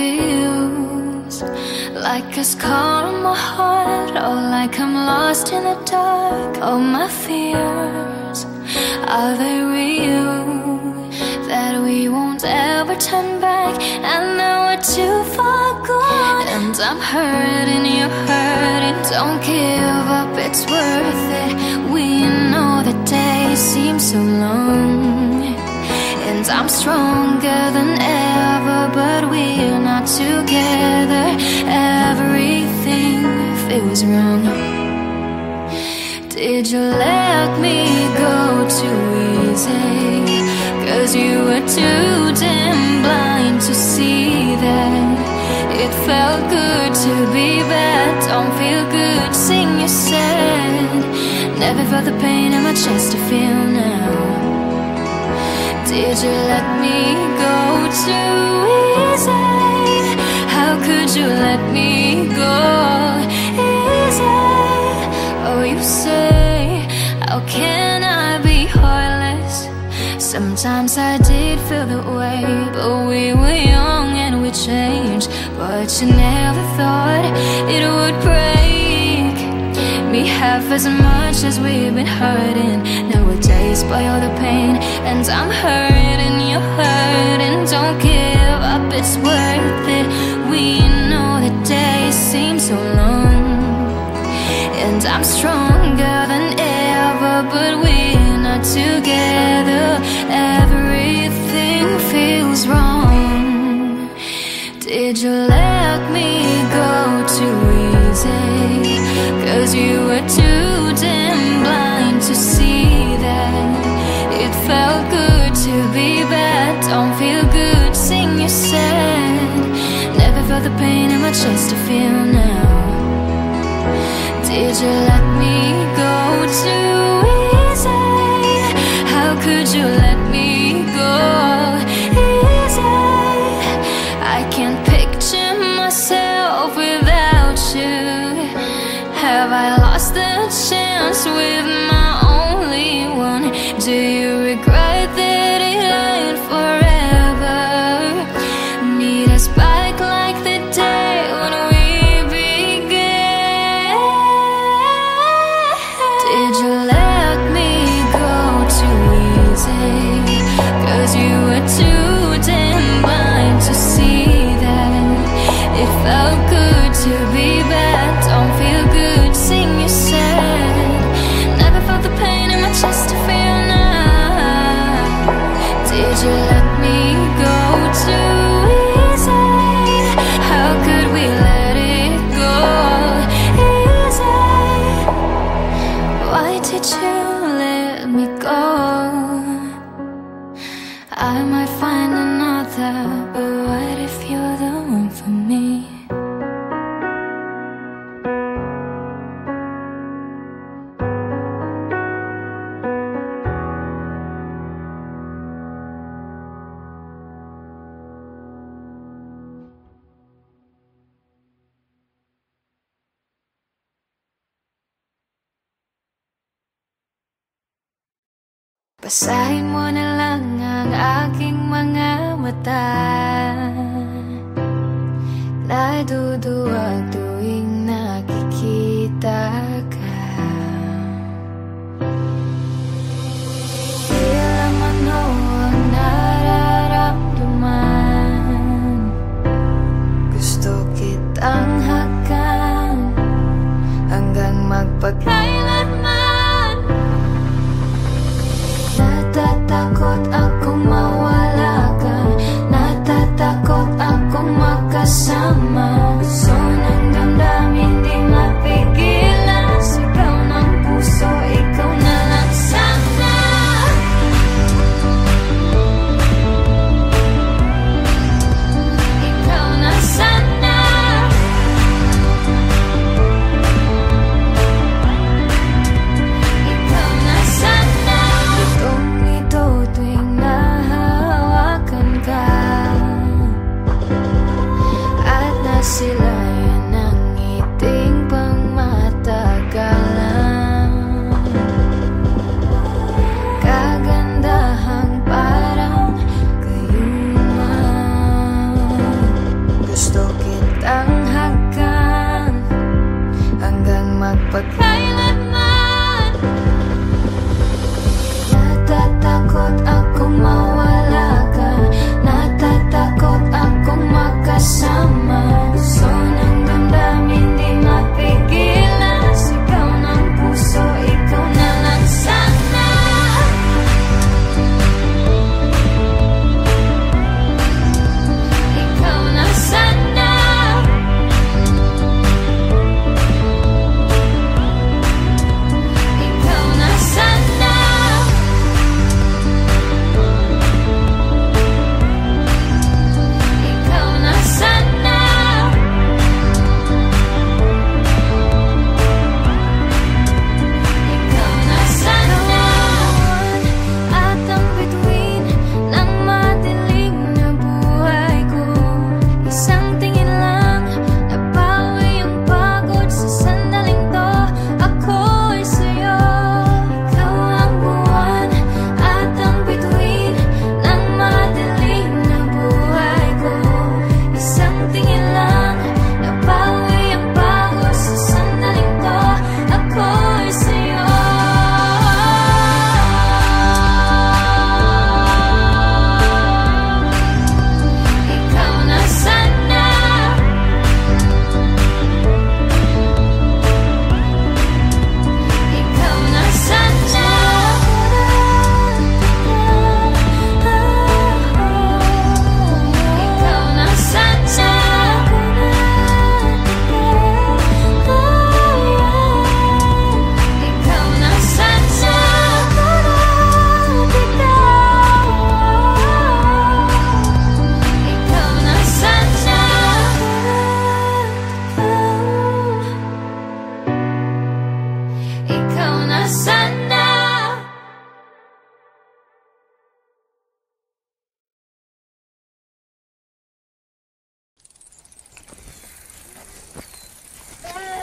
feels like a scar on my heart, or like I'm lost in the dark. All my fears, are they real? That we won't ever turn back, and now we're too far gone. And I'm hurting, you're hurting. Don't give up, it's worth it. We know the days seem so long, and I'm stronger than ever, but we're not together. Everything feels wrong. Did you let me go too easy? 'Cause you were too damn blind to see that it felt good to be bad. Don't feel good, sing you said. Never felt the pain in my chest to feel now. Did you let me go too easy? How could you let me go easy? Oh, you say, how can I be heartless? Sometimes I did feel that way, but we were young and we changed. But you never thought it would break me half as much as we've been hurting nowadays by all the pain. And I'm hurting, you're hurting. Don't give up, it's worth it. We know the days seem so long, and I'm stronger than ever, but we're not together. Everything feels wrong. Did you let me go too easy? 'Cause you were too damn blind to see that it felt good to be bad. Don't feel good, sing you said. Never felt the pain in my chest to feel now. Did you let me go too easy? How could you let me go easy? I can't picture myself without you. Have I lost the chance with my only one? Do you regret that it ain't forever? Need us back like the day when we began. Did you let me go too easy? 'Cause you were too damn blind to see that it felt good to be bad. Don't feel good, sing you said. Never felt the pain in my chest to feel now. Did you let me go too easy? How could we let it go easy? Why did you let me go? I might find another, but what if you're the one for me? Basahin mo na lang ang aking mga mata. Naduduwag tuwing nakikita ka. Ilang ano ang nararamdaman. Gusto kitang hakan hanggang magpagkailanman. Natatakot akong mawala ka. Natatakot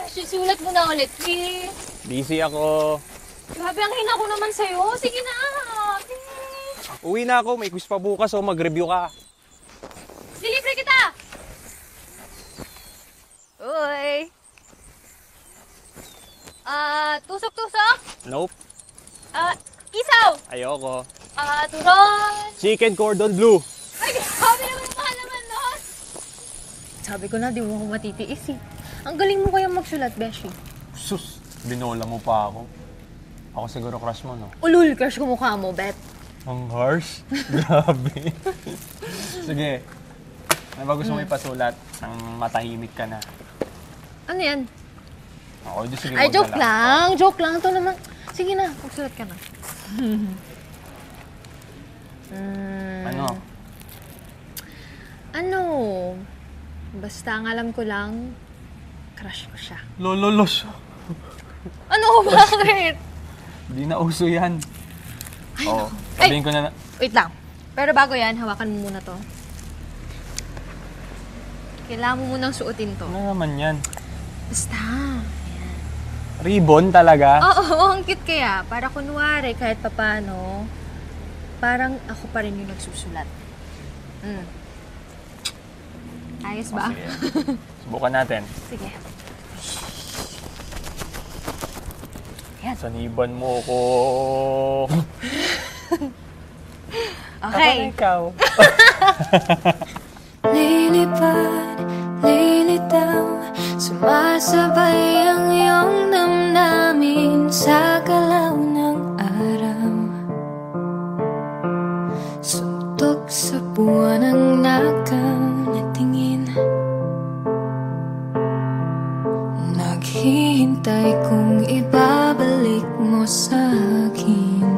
Beshi, sulat mo na ulit, please. Busy ako. Grabe, ang hina ko naman sa'yo. Sige na, please. Uwi na ako. May quiz pa bukas, so mag-review ka. Dilibre kita! Uy! Tusok-tusok? Nope. Isaw! Ayoko. Turon! Chicken cordon bleu. Ay, grabe naman ang kahalaman nun! Sabi ko na, di mo ako matitiis eh. Ang galing mo kayang magsulat, Beshi. Sus, binola mo pa ako. Ako siguro crush mo, no? Ulul, crush ko mukha mo, Bet. Ang harsh. Grabe. Sige. Ano ba gusto mo ipasulat? Nang matahimik ka na. Ano yan? Ako, sige, Ay, wag joke na lang. Joke lang. Ito naman. Sige na, magsulat ka na. Ano? Ano? Basta ang alam ko lang, crush ko siya. Lololos. Ano? Bakit? Hindi na uso yan. Ay, Oo. naku. Sabihin ko na. Wait lang. Pero bago yan, hawakan mo muna to. Kailangan mo munang suotin to. Ano naman yan? Basta. Ribbon talaga? Oo, ang cute kaya. Para kunwari, kahit papano, parang ako pa rin yung nagsusulat. Ayos ba? Sige. Subukan natin. Sige. Saniban mo ko. Okay. Ako ikaw. Lilipad, lilitaw, sumasabay ang iyong damdamin sa galaw ng araw. Suntok sa buwan ng nakaw na tingin, naghihintay kung ibabalik mo sa akin.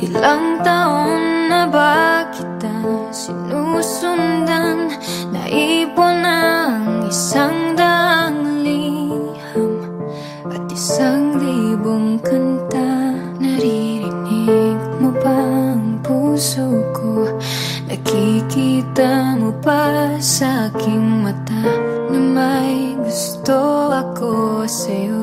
Ilang taon na ba kita sinusundan? Naipon ang 100 liham at 1,000 kanta. Naririnig mo ba ang puso ko? Nakikita mo ba sa aking mata na may gusto ako sa'yo?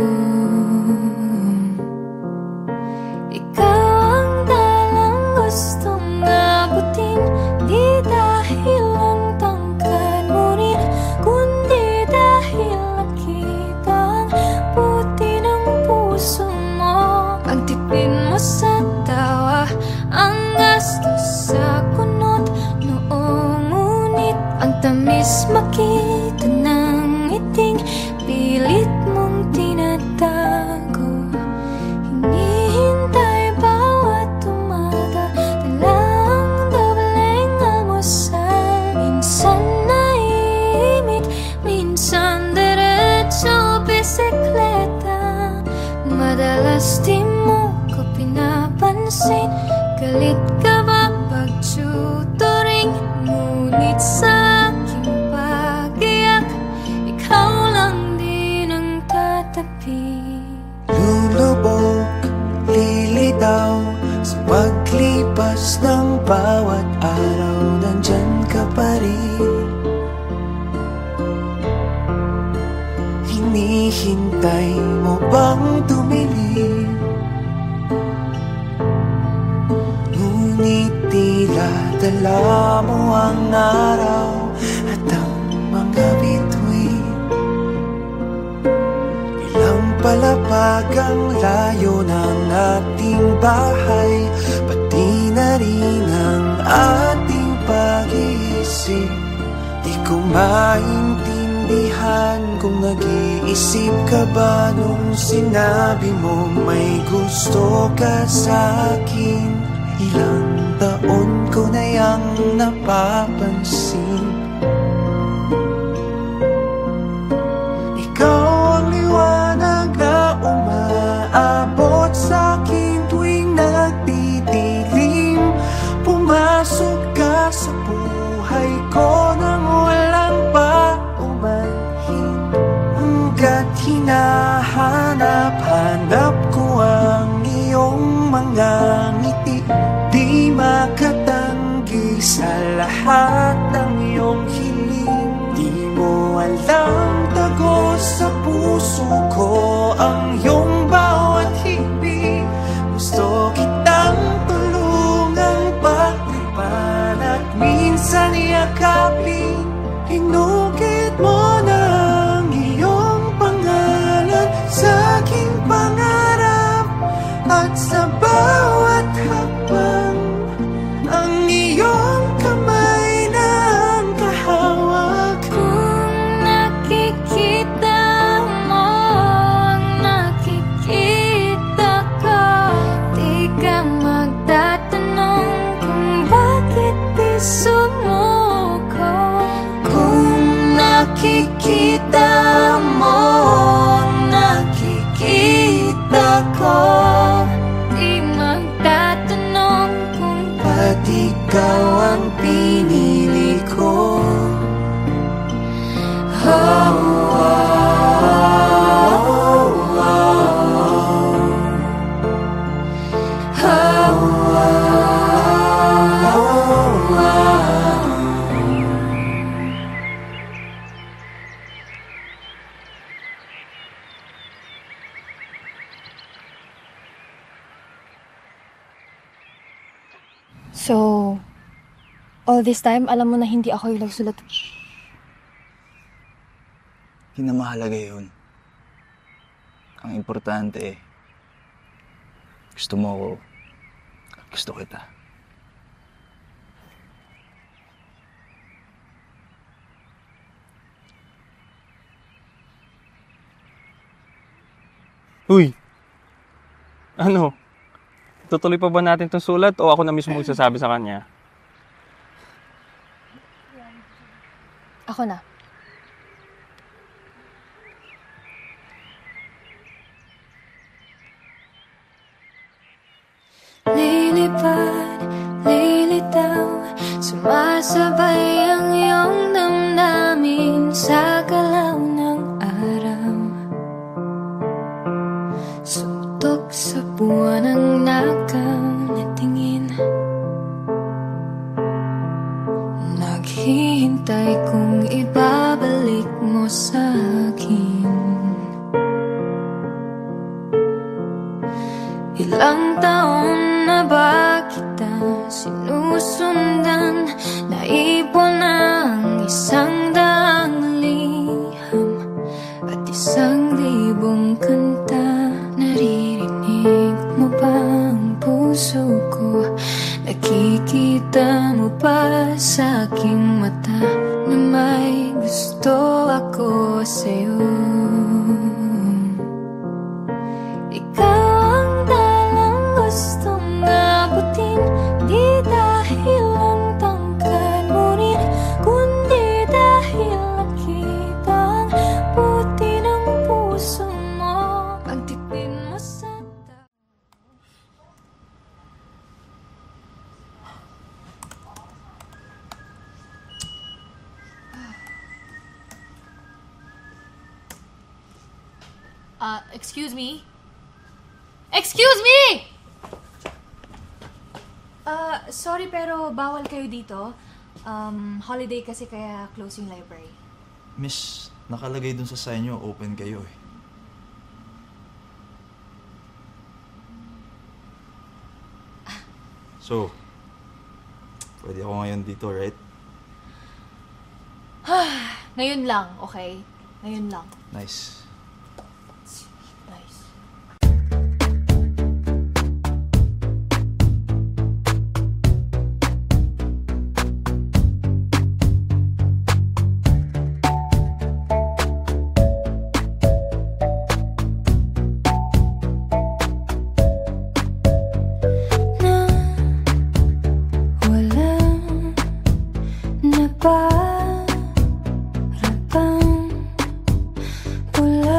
Gustong abutin, di dahil ang tangkad mo rin, kundi dahil nakita ang puti ng puso mo. Ang tipid mo sa tawa, ang gastos sa kunot noong ngunit ang tamis makita ng iting pilit mong tinatago. Hinihintay bawat umaga, talang dobleng almusal. Minsan naimik, minsan diretso bisikleta. Madalas di mo ko pinapansin, galit ka ba pag tutoring? Ngunit sa aking pag-iyak, ikaw lang din ang tatapi. Lulubog, lilitaw, sa paglipas ng bawat araw, nandyan ka pa rin. Hinihintay mo bang tumilin? Ngunit tila dala mo ang araw at ang mga bituin. Ilang palapag ang layo ng ating bahay, pati na rin ang ating pag-iisip. Di ko maintindihan kung nag-iisip ka ba nung sinabi mo may gusto ka sa akin. Ilang taon ko na yang napapansin, ikaw ang liwanag na umaabot sa akin tuwing nagdidilim. Pumasok ka sa buhay ko nang walang paumanhin. Hanggat hinahanap-hanap ko ang iyong mga ngiti, di makatanggi sa lahat ng iyong puso ko ang iyong bawat higbi. Gusto kitang tulungang pagtripan at minsan yakapin. Inukit mo na ang iyong pangalan sa aking pangarap. At sa bawat hakbang ang iyong kamay na ang kahawak. Kung nakikita mo ang nakikita ko, di ka magtatanong kung bakit di sumuko. Kung nakikita mo ang nakikita ko, Di magtatanong kung ba't ikaw ang pinili ko? So, all this time, alam mo na hindi ako yung nagsulat. Hindi na mahalaga yun. Ang importante, gusto mo ako at gusto kita. Uy! Ano? Tutuloy pa ba natin itong sulat o ako na mismo magsasabi sa kanya? Ako na. lilipad, lilitaw, sumasabay ang iyong damdamin sa galaw ng araw. Suntok sa buwan ng nakaw na tingin, naghihintay kung ibabalik mo sa akin. Ilang taon na ba kita sinusundan? Naipon ang 100 liham at 1,000 kanta. Naririnig mo ba ang puso ko? Nakikita mo ba sa aking mata na may gusto ako sa'yo? Ikaw ang dalang gustong abutin, di dahil ang tangkad mo rin, kundi dahil nakita ang puti ng puso mo. Pagtipin mo sa Excuse me? Excuse me! Sorry pero bawal kayo dito. Holiday kasi kaya close yung library. Miss, nakalagay dun sa sign nyo, open kayo eh. So, pwede ako ngayon dito, right? Ngayon lang, okay? Ngayon lang. Nice. Nice. na walang naparapang pula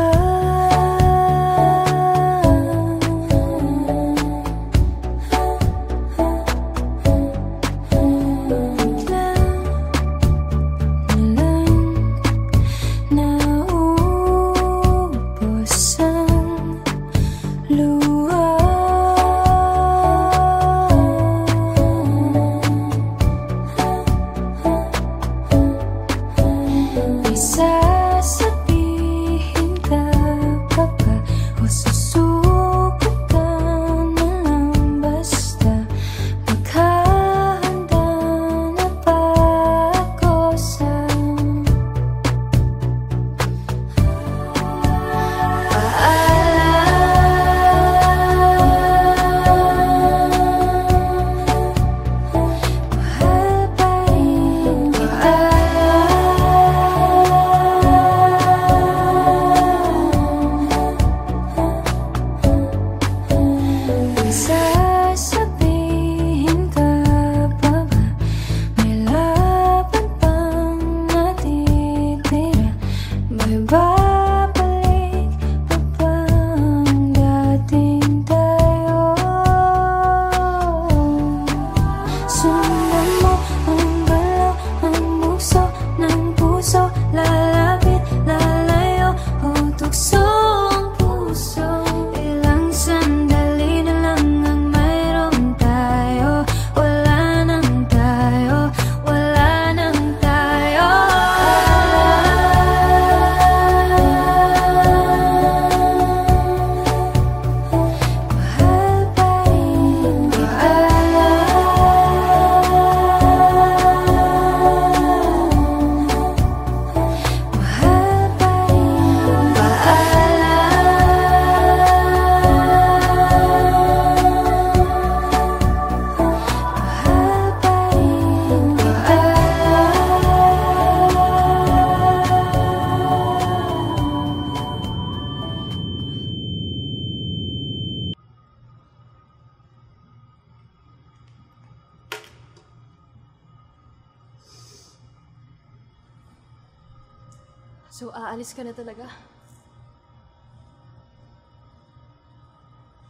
So, aalis ka na talaga?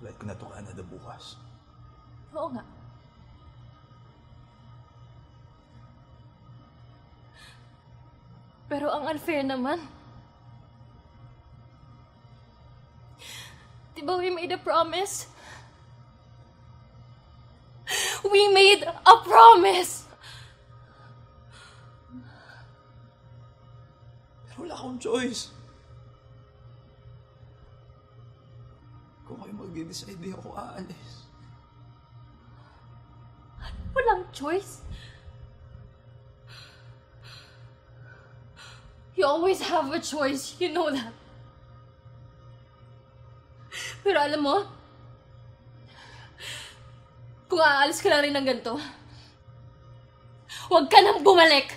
Flight ko na to Canada bukas. Oo nga. Pero ang unfair naman. Diba we made a promise? We made a promise! Pero wala akong choice. Kung kayo mag-decide, di ako aalis. Walang choice. You always have a choice. You know that. Pero alam mo, kung aalis ka lang rin ng ganito, huwag ka nang bumalik.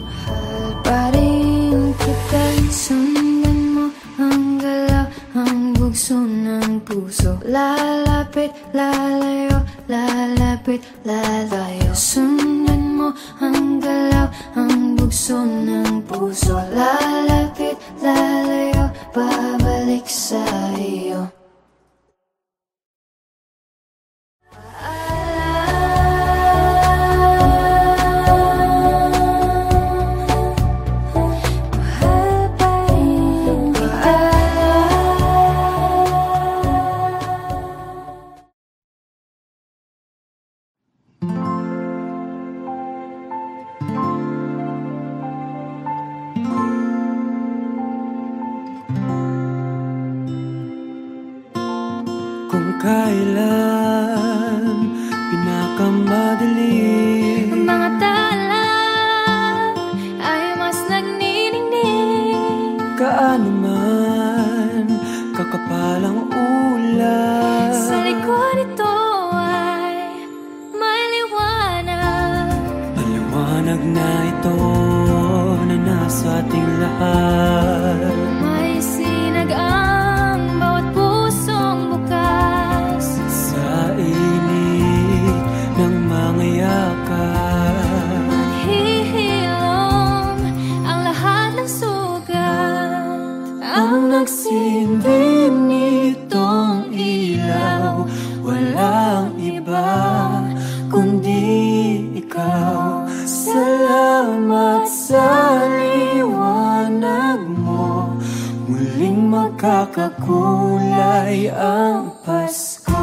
Mahal pa rin kita, sundan mo ang galaw, ang bugso ng puso. Lalapit, lalayo, lalapit, lalayo. Sundan mo ang galaw, ang bugso ng puso. Lalapit, lalayo, babalik sa iyo. Kung kailan pinakamadali Ang mga tala ay mas nagniningning. Gaano man kakapalang ulan Sa likod ito ay may liwanag. Paliwanag na ito na nasa ating lahat. May sinag ang bawat pusong bukas. Sa init ng mga yakat, Maghihilom ang lahat ng sugat. ang nagsindi nitong ilaw, walang iba kundi ikaw. Salamat sa liwanag mo, muling magkakakulay ang Pasko.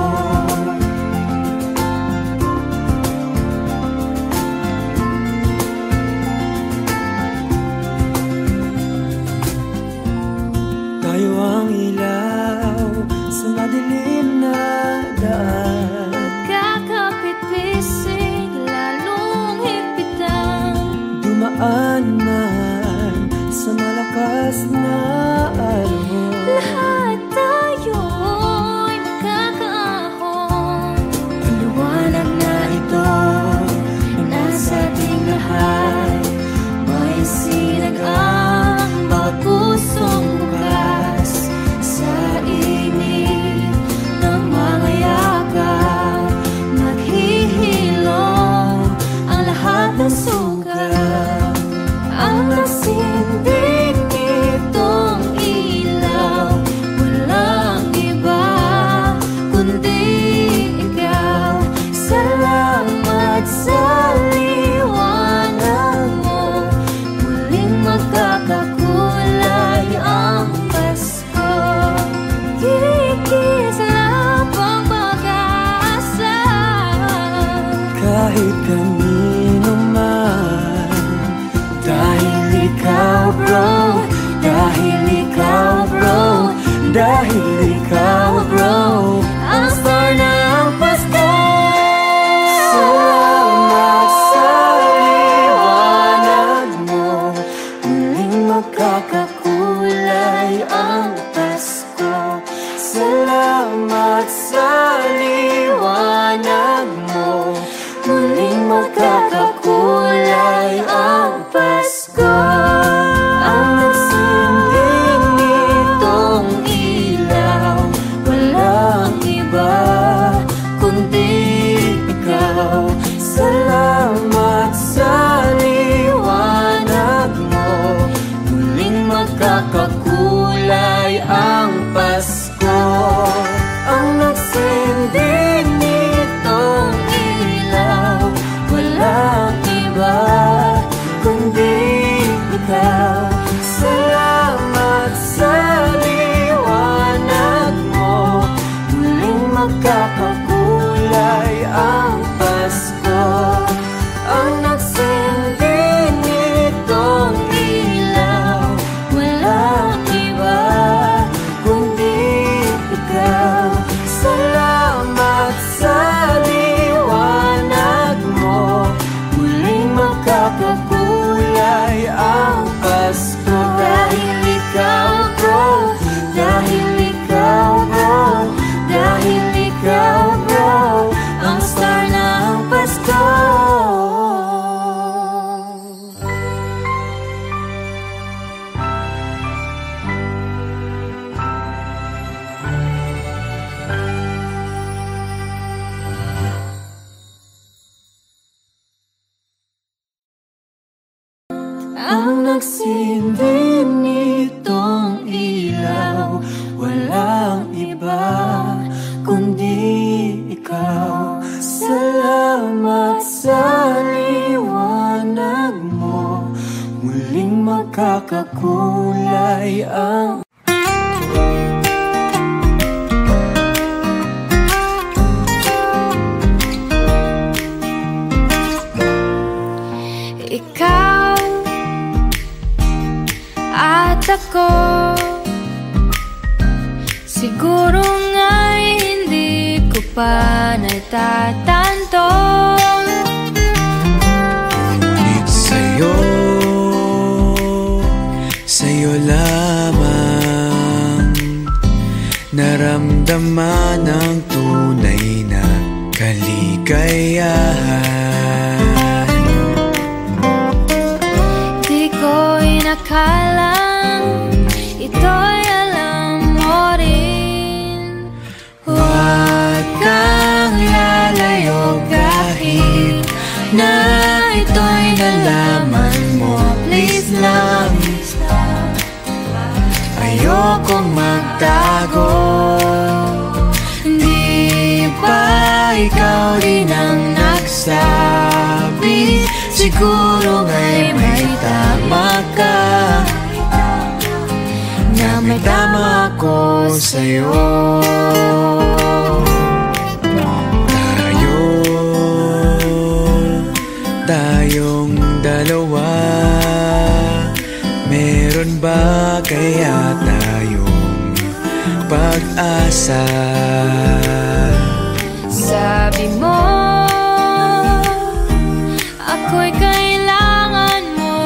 Tayo ang ilaw sa madilim na daan. Kakapit-pisig, lalong higpitan. Dumaan man sa malakas na alon. Lahat tayo'y magkakaahon. Paliwanag na ito na nasa ating lahat. May sinag ang bawat pusong bukas. Sa init ng mga yakap, maghihilom ang lahat ng sugat. Ang nagsindig nitong ilaw, walang iba kundi ikaw. Salamat sa liwanag mo, muling magkakakulay ang Pasko. Kikislap ang pag-asa. Kahit kanino man, dahil ikaw bro, dahil ikaw bro, dahil ikaw bro, Ang star ng Pasko. salamat sa liwanag mo, muling magkakakulay ang Pasko. Salamat sa liwanag mo, muling magkakakulay ang Pasko. Ang nagsindig nitong ilaw, nagsindi nitong ilaw. Walang iba kundi ikaw. Salamat sa liwanag mo. Muling magkakakulay ang ikaw at ako. Siguro nga'y hindi ko pa natatanto. Ngunit sa'yo lamang naramdaman ang tunay na kaligayahan. Di ko inakalang ito'y alam mo rin. Huwag kang lalayo kahit na ito'y nalaman mo. Please lang, ayokong magtago. Di ba ikaw rin ang nagsabi? Siguro nga'y may tama ka, na may tama ako sa'yo. Tayong dalawa, meron ba kaya tayong pag-asa? Sabi mo, ako'y kailangan mo.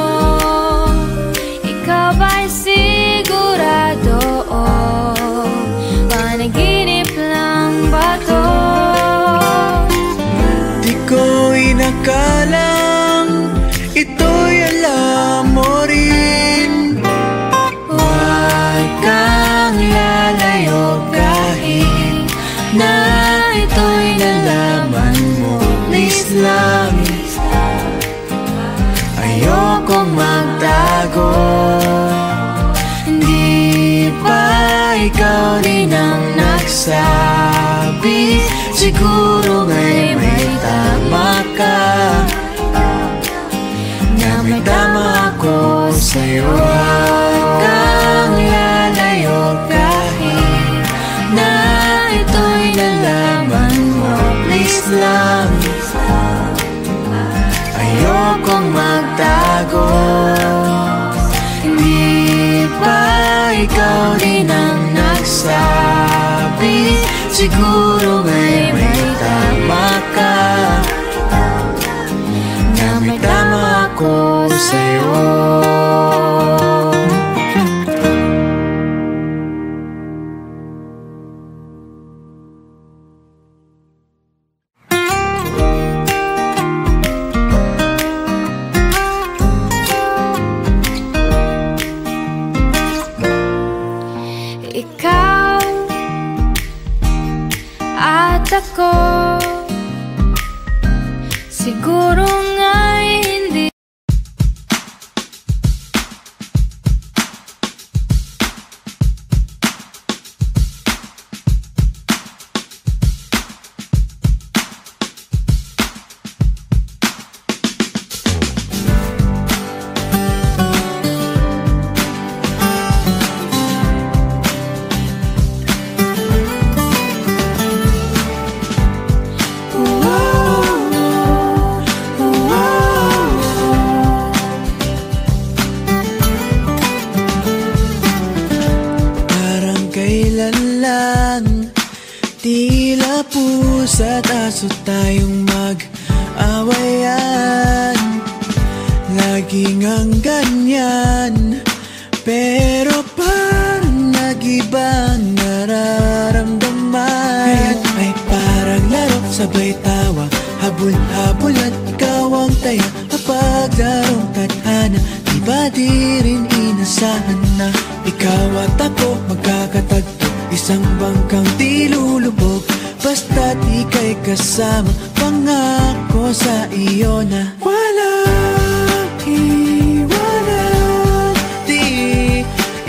Ikaw ba'y sigurado? Panaginip lang ba to? Di ko inakalang ito'y alam mo rin. Huwag kang lalayo kahit na ito'y nalaman mo. Please lang, ayokong magtago. Di ba ikaw rin ang nagsabi? Siguro nga'y may tama ka, na may tama ako sa'yo. Huwag kang lalayo kahit na ito'y nalaman mo. Please lang, ayokong magtago. Hindi ba ikaw rin ang nagsabi? Siguro nga'y may tama ka, na may tama ako sa'yo. Ikaw at ako, siguro nga'y hindi. Tila pusa't aso tayong mag-awayan. Laging ang ganyan, pero parang nag-iba ang nararamdaman. Ngayon ay parang laro, sabay tawa, habol-habol at ikaw ang taya. Kapag larong tadhana, di ba di rin inasahan na ikaw at ako magkakatagpo? Isang bangkang di lulubog, basta't ika'y kasama. Pangako sa iyo na walang iwanan.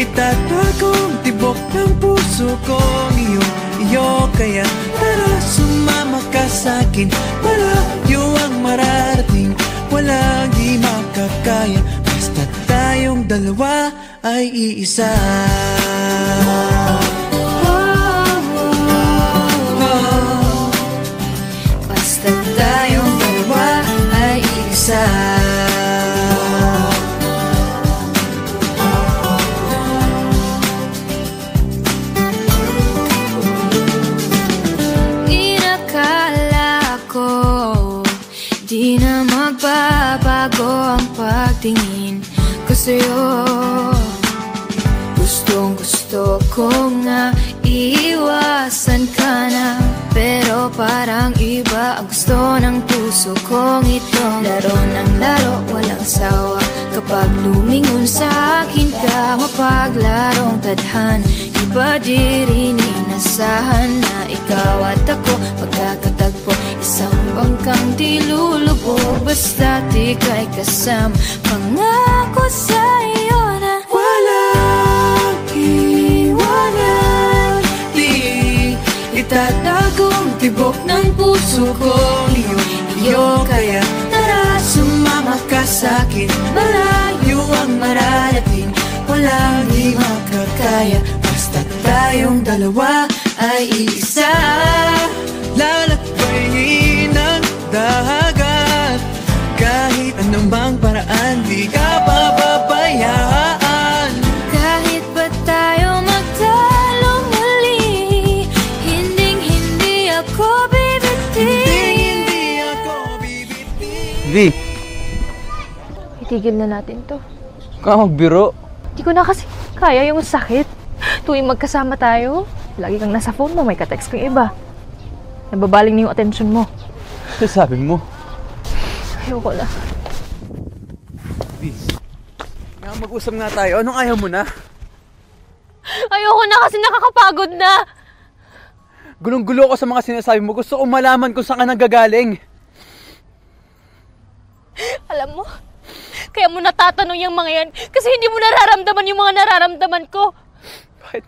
Itatagong tibok ng puso kong iyo. Kaya tara sumama ka sa'kin, malayo ang mararating, walang di makakaya, basta tayong dalawa ay iisa. Basta tayong dalawa ay iisa. Inakala ko di na magbabago ang pagtingin ko sa'yo. Gustong gusto ko nga iiwasan ka na, pero parang iba ang gusto ng puso kong ito. Laro ng laro, walang sawa, kapag lumingon sa akin ka, mapaglarong tadhan. Iba di rin inasahan na ikaw at ako magkakatagpo, isang bangkang di lulubog, basta't ika'y kasama. Pangako sa'yo na walang iwanan, di itatagong tibok ng puso kong iyo. Kaya tara sumama ka sa'kin, malayo ang mararating, walang di makakaya, basta tayong dalawa ay isa. Lalakbayin ang dagat, kahit anumang paraan di ka pababayaan. kahit ba tayo magtalo muli, hindi ako bibitin. Hindi ako bibitin. Vi, Itigil na natin to. ka magbiro. Di ko na kasi kaya yung sakit. Tuwing magkasama tayo, lagi kang nasa phone mo, may ka-text kang iba. Nababaling na yung atensyon mo. Ano sabi mo? Ayoko na. Vi, nga mag-usap nga tayo. Anong ayaw mo na? Ayoko na kasi nakakapagod na. Gulong-gulo ko sa mga sinasabi mo. Gusto ko malaman kung saan ka nanggagaling. Alam mo, kaya mo natatanong yung mga yan kasi hindi mo nararamdaman yung mga nararamdaman ko. Bakit?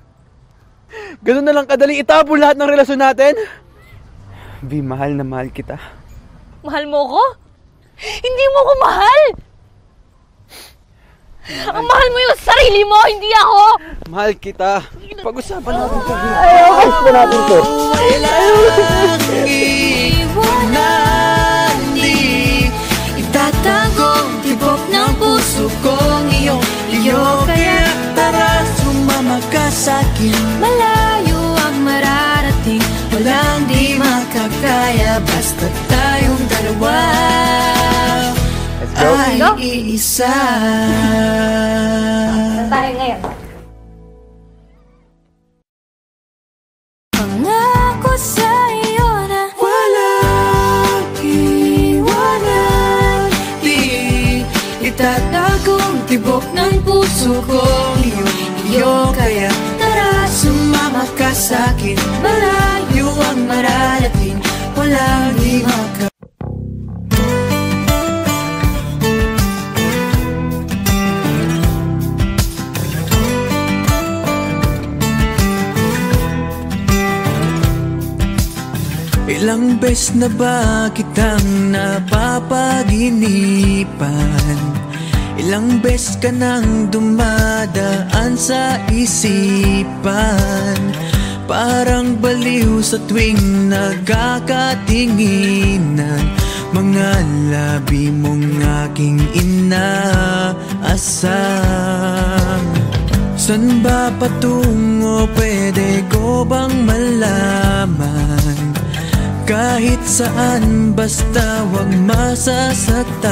Ganun na lang kadali itabo lahat ng relasyon natin? Vi, mahal na mahal kita. Mahal mo ko? Hindi mo ko mahal! Ang mahal mo yung sarili mo, hindi ako! Mahal kita. Pag-usapan natin ito. Walang iwanan, di itatagong tibok ng puso kong iyo. Kaya tara sumama ka sa'kin, Malayo ang mararating, walang di makakaya, basta tayong dalawa ay iisa. Tayo ngayon. pangako sa'yo na Walang iwanan, di itatagong tibok ng puso kong iyo. Kaya tara sumama ka sa'kin, malayo ang mararating, walang di makakaya. Ilang beses na ba kitang napapaginipan? Ilang beses ka nang dumadaan sa isipan? Parang baliw sa tuwing nagkakatinginan, mga labi mong aking inaasam. San ba patungo, pwede ko bang malaman? Kahit saan, basta wag masasaktan.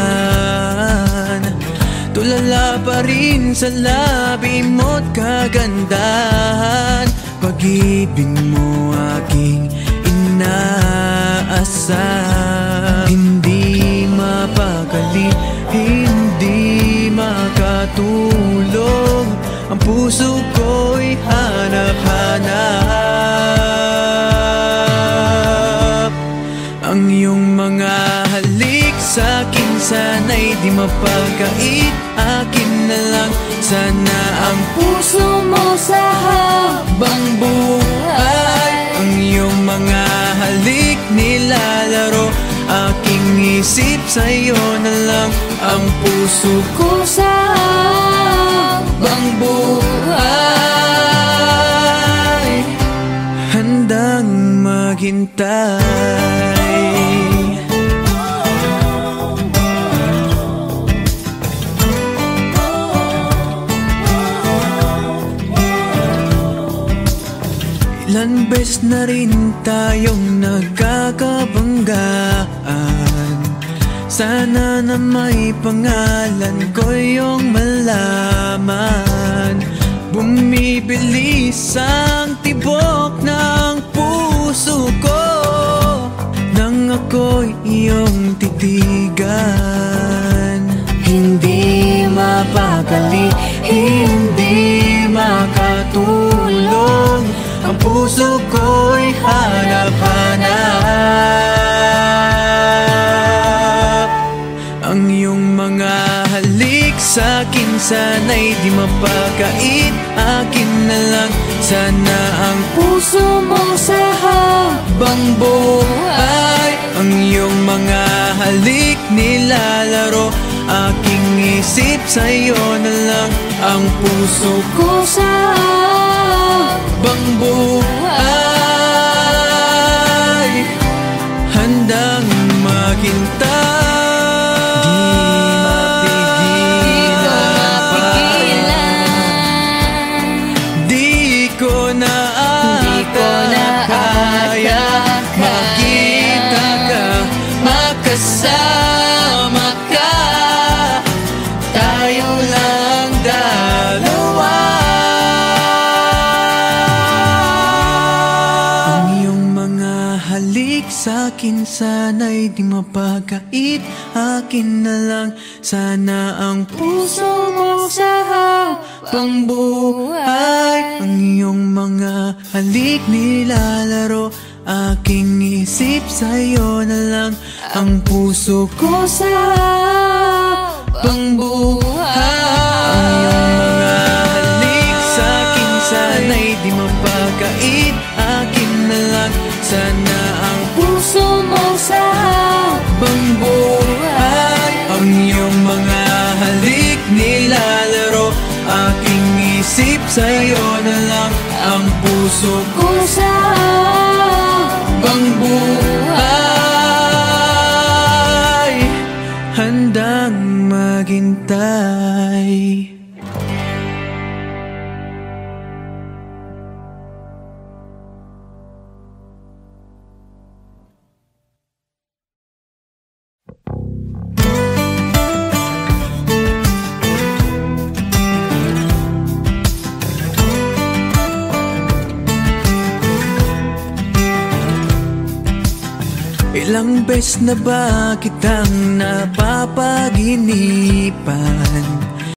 Tulala pa rin sa labi mo't kagandahan, pag-ibig mo aking inaasam. Hindi mapakali, hindi makatulog, ang puso ko'y hanap-hanap. Ang iyong mga halik sa'kin sana'y di mapagkait, akin na lang Sana ang puso mo sa habang buhay ang iyong mga halik nilalaro. Aking isip sa'yo na lang ang puso ko sa habang buhay, handang maghintay. Ilan beses na rin tayong nagkakabanggaan. Sana na may pangalan ko yung malaman. Bumibilis ang tibok ng puso ko nang ako'y iyong titigan. Hindi mapakali, hindi makatulong, ang puso ko'y hanap-hanap. Ang iyong mga halik sa'kin sana'y di mapakait. Akin na lang sana ang puso mo sa habang buhay. Ang iyong mga halik nilalaro. Aking isip sa'yo na lang ang puso ko sa habang buhay, handang maghintay. Di ko na kaya makita ka, makasama ka, tayo lang dalawa. Ang iyong mga halik sa'kin sana'y di mapagkait. Akin na lang sana ang puso mo sa habang buhay. Ang iyong mga halik nilalaro. Aking isip sa'yo na lang ang puso ko sa habang buhay. Ang iyong mga halik sa'kin sana'y di mapagkait. Akin na lang sana ang puso mo sa habang buhay. Ang iyong mga halik nilalaro. Aking isip sa'yo na lang ang puso ko sa habang buhay, handang maghintay. Ilang beses na ba kitang napapaginipan?